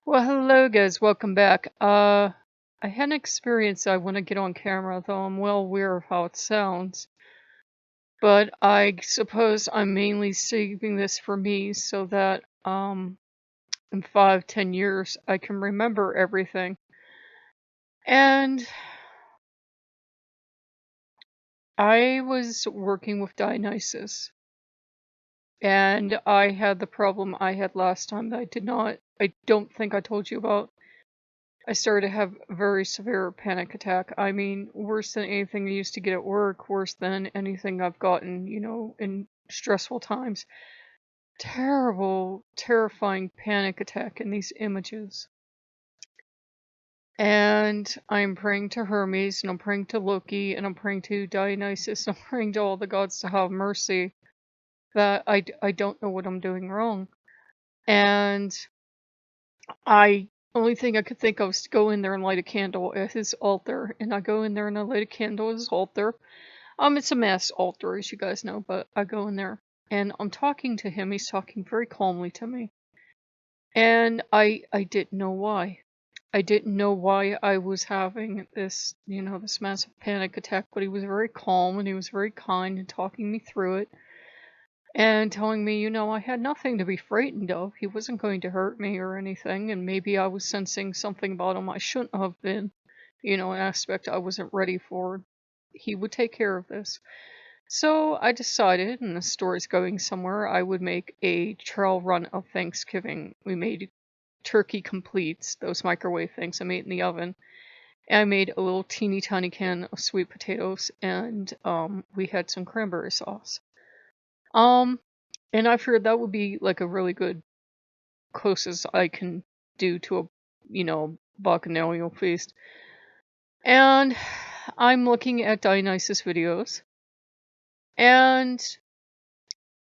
Well, hello guys, welcome back. I had an experience I want to get on camera, though I'm well aware of how it sounds. But I suppose I'm mainly saving this for me so that, in 5, 10 years I can remember everything. And I was working with Dionysus, and I had the problem I had last time that I don't think I told you about. I started to have a very severe panic attack. I mean, worse than anything I used to get at work, worse than anything I've gotten, in stressful times. Terrible, terrifying panic attack in these images. And I'm praying to Hermes, and I'm praying to Loki, and I'm praying to Dionysus, and I'm praying to all the gods to have mercy that I don't know what I'm doing wrong. And I only thing I could think of was to go in there and light a candle at his altar. And I go in there and I light a candle at his altar. It's a mass altar, as you guys know, but I go in there and I'm talking to him. He's talking very calmly to me. And I didn't know why. I didn't know why I was having this massive panic attack, but he was very calm and he was very kind and talking me through it. And telling me, I had nothing to be frightened of. He wasn't going to hurt me or anything, and maybe I was sensing something about him I shouldn't have been, an aspect I wasn't ready for. He would take care of this. So I decided, and the story's going somewhere, I would make a trial run of Thanksgiving. We made turkey completes, those microwave things I made in the oven. And I made a little teeny tiny can of sweet potatoes, and we had some cranberry sauce. And I figured that would be like a really good closest I can do to a, bacchanalian feast. And I'm looking at Dionysus videos, and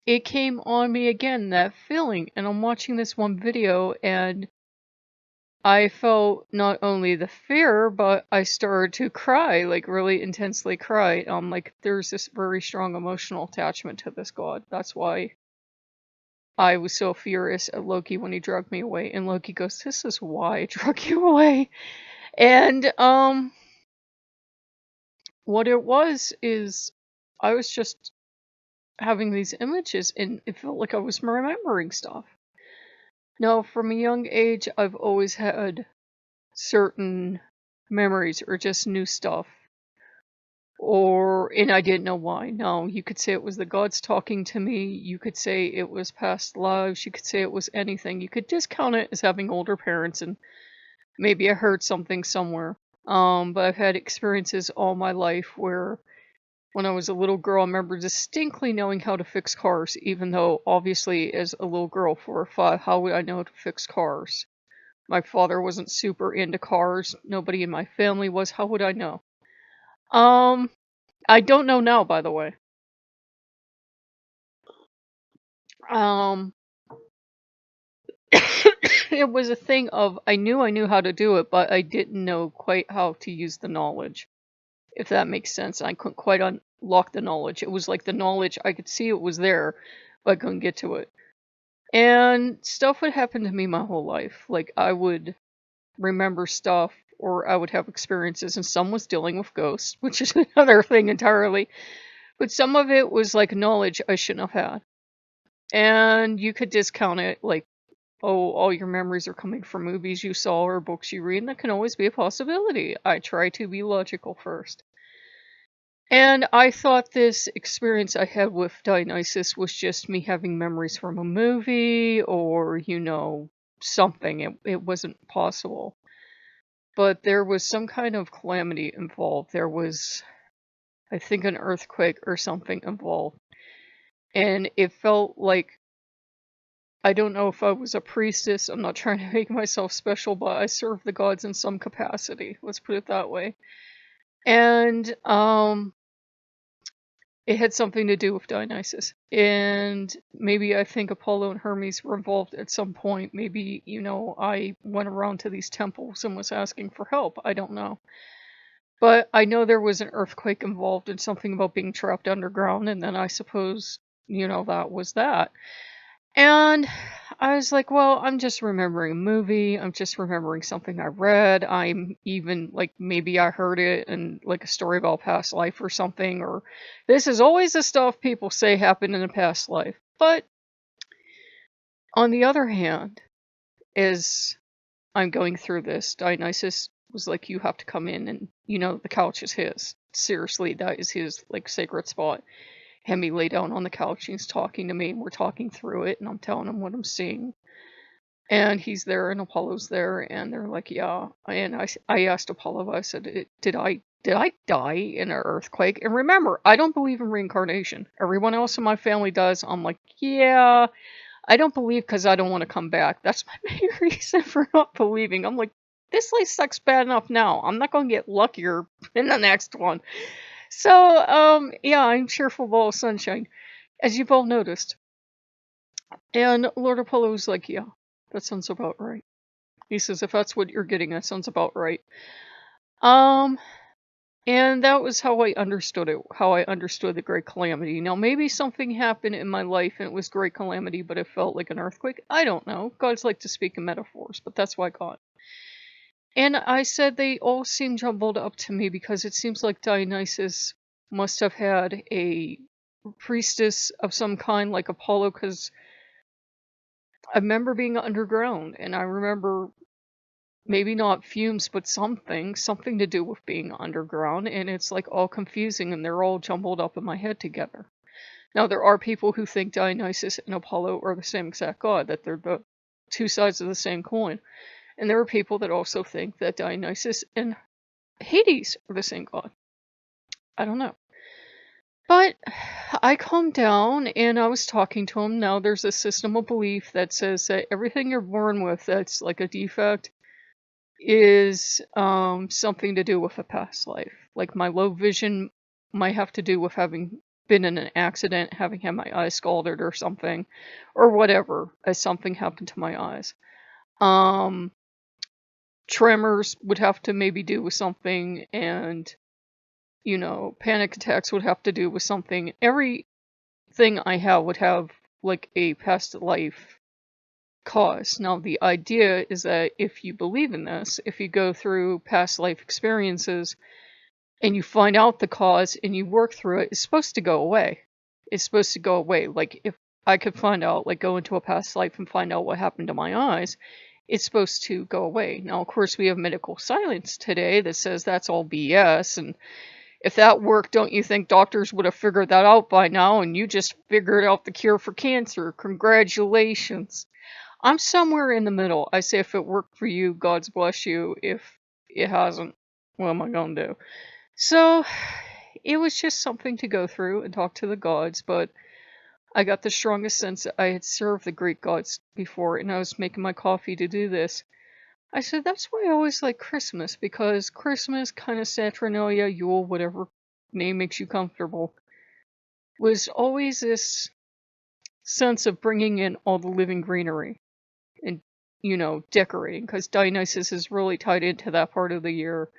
it came on me again, that feeling. And I'm watching this one video, and I felt not only the fear, but I started to cry, like really intensely cry. Like there's this very strong emotional attachment to this god. That's why I was so furious at Loki when he drugged me away, and Loki goes, "This is why I drug you away." And what it was is I was just having these images, and it felt like I was remembering stuff. Now, from a young age, I've always had certain memories or just new stuff. And I didn't know why. No, you could say it was the gods talking to me. You could say it was past lives. You could say it was anything. You could discount it as having older parents and maybe I heard something somewhere. But I've had experiences all my life where when I was a little girl, I remember distinctly knowing how to fix cars, even though obviously as a little girl, 4 or 5, how would I know how to fix cars? My father wasn't super into cars. Nobody in my family was. How would I know? I don't know now, by the way. Um, it was a thing of I knew how to do it, but I didn't know quite how to use the knowledge, if that makes sense. I couldn't quite unlock the knowledge. It was like the knowledge, I could see it was there, but I couldn't get to it. And stuff would happen to me my whole life. Like, I would remember stuff, or I would have experiences, and some was dealing with ghosts, which is another thing entirely. But some of it was like knowledge I shouldn't have had. And you could discount it, like, oh, all your memories are coming from movies you saw or books you read, and that can always be a possibility. I try to be logical first. And I thought this experience I had with Dionysus was just me having memories from a movie or, something. It wasn't possible. But there was some kind of calamity involved. There was, I think, an earthquake or something involved. And it felt like, I don't know if I was a priestess. I'm not trying to make myself special, but I served the gods in some capacity. Let's put it that way. And, it had something to do with Dionysus. And maybe I think Apollo and Hermes were involved at some point. Maybe, I went around to these temples and was asking for help. I don't know. But I know there was an earthquake involved and something about being trapped underground, and then I suppose, that was that. And I was like, well, I'm just remembering a movie. I'm just remembering something I read. I'm even like, maybe I heard it in like a story about past life or something, or this is always the stuff people say happened in a past life. But on the other hand, as I'm going through this, Dionysus was like, you have to come in and, the couch is his. Seriously, that is his like sacred spot. Had me lay down on the couch, and he's talking to me, and we're talking through it, and I'm telling him what I'm seeing. And he's there, and Apollo's there, and they're like, yeah. And I asked Apollo, I said, did I die in an earthquake? And remember, I don't believe in reincarnation. Everyone else in my family does. I'm like, yeah, I don't believe because I don't want to come back. That's my main reason for not believing. I'm like, this life sucks bad enough now. I'm not going to get luckier in the next one. So, yeah, I'm cheerful ball of sunshine, as you've all noticed. And Lord Apollo was like, yeah, that sounds about right. He says, if that's what you're getting, that sounds about right. Um, and that was how I understood it, how I understood the Great Calamity. Now, maybe something happened in my life and it was Great Calamity, but it felt like an earthquake. I don't know. Gods like to speak in metaphors, but that's what I got. And I said they all seem jumbled up to me because it seems like Dionysus must have had a priestess of some kind like Apollo, because I remember being underground, and I remember maybe not fumes, but something to do with being underground, and it's like all confusing, and they're all jumbled up in my head together. Now, there are people who think Dionysus and Apollo are the same exact god, that they're the two sides of the same coin. And there are people that also think that Dionysus and Hades are the same god. I don't know. But I calmed down and I was talking to him. Now, there's a system of belief that says that everything you're born with that's like a defect is something to do with a past life. Like my low vision might have to do with having been in an accident, having had my eyes scalded or something, or whatever, as something happened to my eyes. Tremors would have to maybe do with something, and panic attacks would have to do with something. Everything I have would have like a past life cause. Now, the idea is that if you believe in this, if you go through past life experiences and you find out the cause and you work through it, it's supposed to go away. It's supposed to go away. Like, if I could find out, like, go into a past life and find out what happened to my eyes, it's supposed to go away. Now, of course, we have medical science today that says that's all BS, and if that worked, don't you think doctors would have figured that out by now, and you just figured out the cure for cancer? Congratulations. I'm somewhere in the middle. I say if it worked for you, God's bless you. If it hasn't, what am I going to do? So, it was just something to go through and talk to the gods, but I got the strongest sense that I had served the Greek gods before, and I was making my coffee to do this. I said, that's why I always like Christmas, because Christmas, kind of Saturnalia, Yule, whatever name makes you comfortable, was always this sense of bringing in all the living greenery and, decorating, because Dionysus is really tied into that part of the year.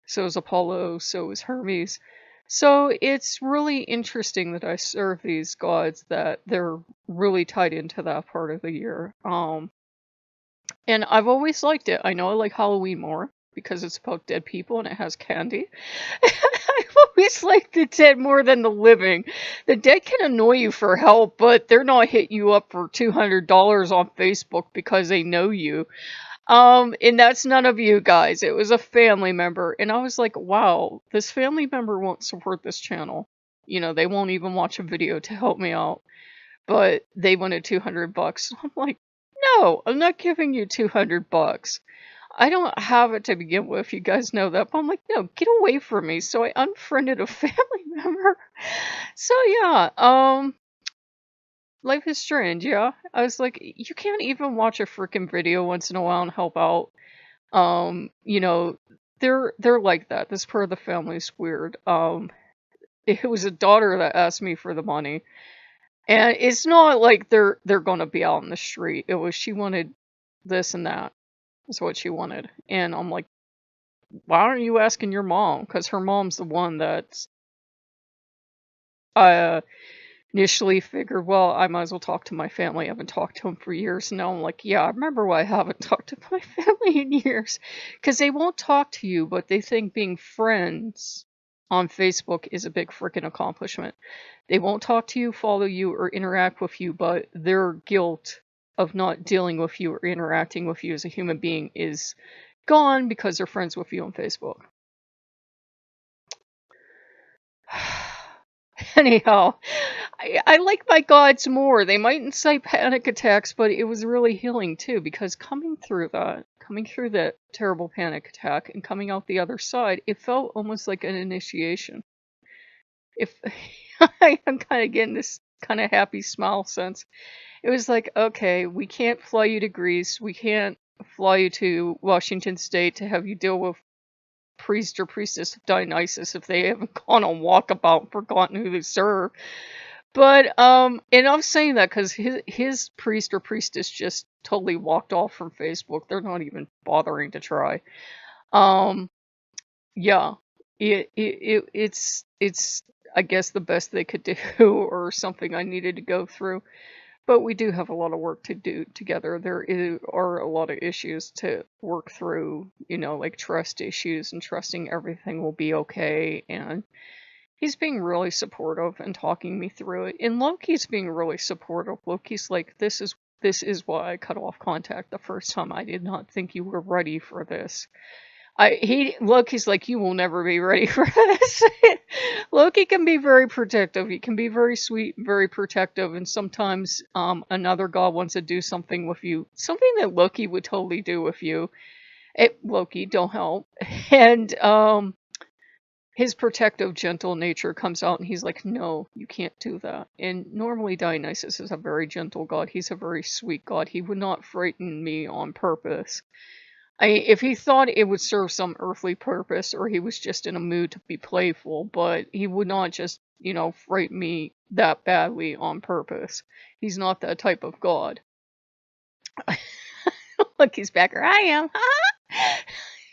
So is Apollo, so is Hermes. So it's really interesting that I serve these gods that they're really tied into that part of the year. And I've always liked it. I know I like Halloween more because it's about dead people and it has candy. I've always liked the dead more than the living. The dead can annoy you for help, but they're not hitting you up for $200 on Facebook because they know you. And that's none of you guys. It was a family member. And I was like, wow, this family member won't support this channel. They won't even watch a video to help me out. But they wanted $200. I'm like, no, I'm not giving you $200. I don't have it to begin with. You guys know that. But I'm like, no, get away from me. So I unfriended a family member. So yeah, life is strange, yeah. I was like, you can't even watch a freaking video once in a while and help out. You know, they're like that. This part of the family's weird. It was a daughter that asked me for the money. And it's not like they're gonna be out in the street. It was she wanted this and that is what she wanted. And I'm like, why aren't you asking your mom? Because her mom's the one that's initially figured, well, I might as well talk to my family. I haven't talked to them for years. And now I'm like, yeah, I remember why I haven't talked to my family in years. Because they won't talk to you, but they think being friends on Facebook is a big freaking accomplishment. They won't talk to you, follow you, or interact with you, but their guilt of not dealing with you or interacting with you as a human being is gone because they're friends with you on Facebook. Anyhow, I like my gods more. They might incite panic attacks, but it was really healing too, because coming through that terrible panic attack and coming out the other side, it felt almost like an initiation. If I'm kind of getting this kind of happy smile sense, it was like, okay, we can't fly you to Greece, we can't fly you to Washington State to have you deal with priest or priestess of Dionysus if they haven't gone on walkabout and forgotten who they serve. But and I'm saying that because his priest or priestess just totally walked off from Facebook. They're not even bothering to try. Yeah, it's I guess the best they could do or something I needed to go through. But we do have a lot of work to do together. There are a lot of issues to work through, like trust issues and trusting everything will be okay. And he's being really supportive and talking me through it. And Loki's being really supportive. Loki's like, this is why I cut off contact the first time. I did not think you were ready for this. Loki's like, you will never be ready for this. Loki can be very protective. He can be very sweet, very protective, and sometimes another god wants to do something with you, something that Loki would totally do with you. Loki, don't help. And his protective, gentle nature comes out, and he's like, no, you can't do that. And normally Dionysus is a very gentle god. He's a very sweet god. He would not frighten me on purpose. If he thought it would serve some earthly purpose, or he was just in a mood to be playful, but he would not just, frighten me that badly on purpose. He's not that type of god. Look, he's back here. I am.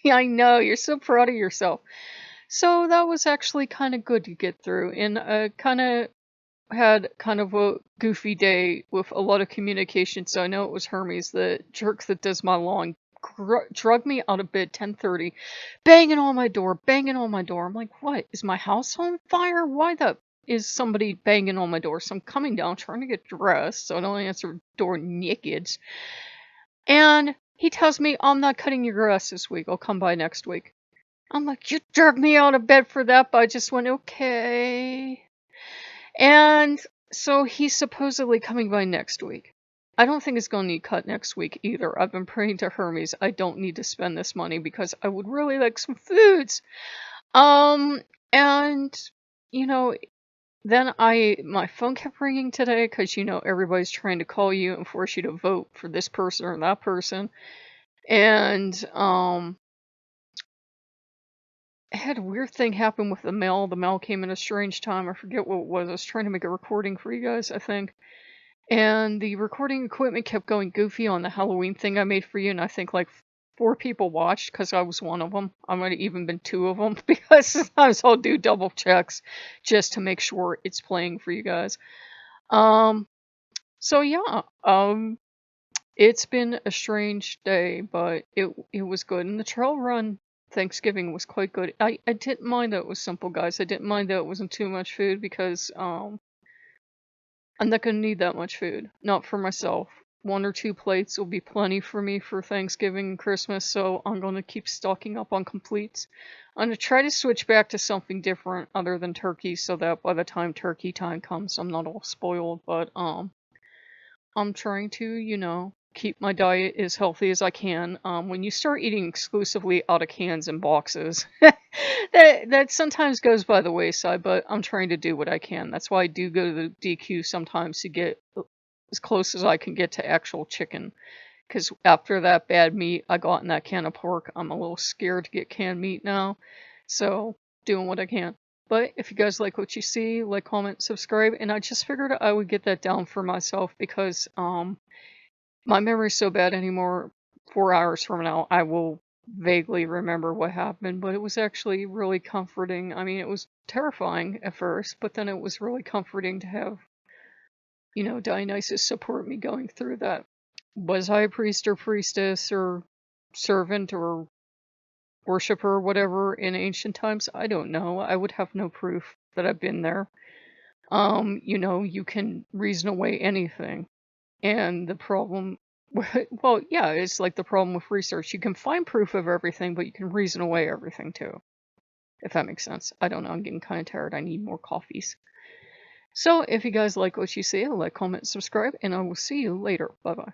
Yeah, I know. You're so proud of yourself. So that was actually kind of good to get through, and kind of had kind of a goofy day with a lot of communication. So I know it was Hermes, the jerk that does my lawn, drug me out of bed 10:30, banging on my door. I'm like, what? Is my house on fire? Why the is somebody banging on my door? So I'm coming down trying to get dressed so I don't answer the door naked. And he tells me, I'm not cutting your grass this week. I'll come by next week. I'm like, you dragged me out of bed for that, but I just went, okay. And so he's supposedly coming by next week. I don't think it's going to need cut next week either. I've been praying to Hermes. I don't need to spend this money because I would really like some foods. And, then my phone kept ringing today because, everybody's trying to call you and force you to vote for this person or that person. And, I had a weird thing happen with the mail. The mail came in a strange time. I forget what it was. I was trying to make a recording for you guys, I think. And the recording equipment kept going goofy on the Halloween thing I made for you, and I think like 4 people watched because I was one of them. I might have even been 2 of them because sometimes I'll do double checks just to make sure it's playing for you guys. So yeah, it's been a strange day, but it was good. And the trail run Thanksgiving was quite good. I didn't mind that it was simple, guys. I didn't mind that it wasn't too much food because I'm not going to need that much food. Not for myself. 1 or 2 plates will be plenty for me for Thanksgiving and Christmas, so I'm going to keep stocking up on completes. I'm going to try to switch back to something different other than turkey so that by the time turkey time comes, I'm not all spoiled, but I'm trying to, keep my diet as healthy as I can. When you start eating exclusively out of cans and boxes, that sometimes goes by the wayside, but I'm trying to do what I can. That's why I do go to the DQ sometimes to get as close as I can get to actual chicken. Because after that bad meat I got in that can of pork, I'm a little scared to get canned meat now. So, doing what I can. But if you guys like what you see, like, comment, subscribe, and I just figured I would get that down for myself because, my memory's so bad anymore. 4 hours from now, I will vaguely remember what happened, but it was actually really comforting. I mean, it was terrifying at first, but then it was really comforting to have Dionysus support me going through that. Was I a priest or priestess or servant or worshiper or whatever in ancient times? I don't know. I would have no proof that I've been there. You can reason away anything. And the problem, well, yeah, it's like the problem with research. You can find proof of everything, but you can reason away everything too. If that makes sense. I don't know. I'm getting kind of tired. I need more coffees. So if you guys like what you see, like, comment, subscribe, and I will see you later. Bye-bye.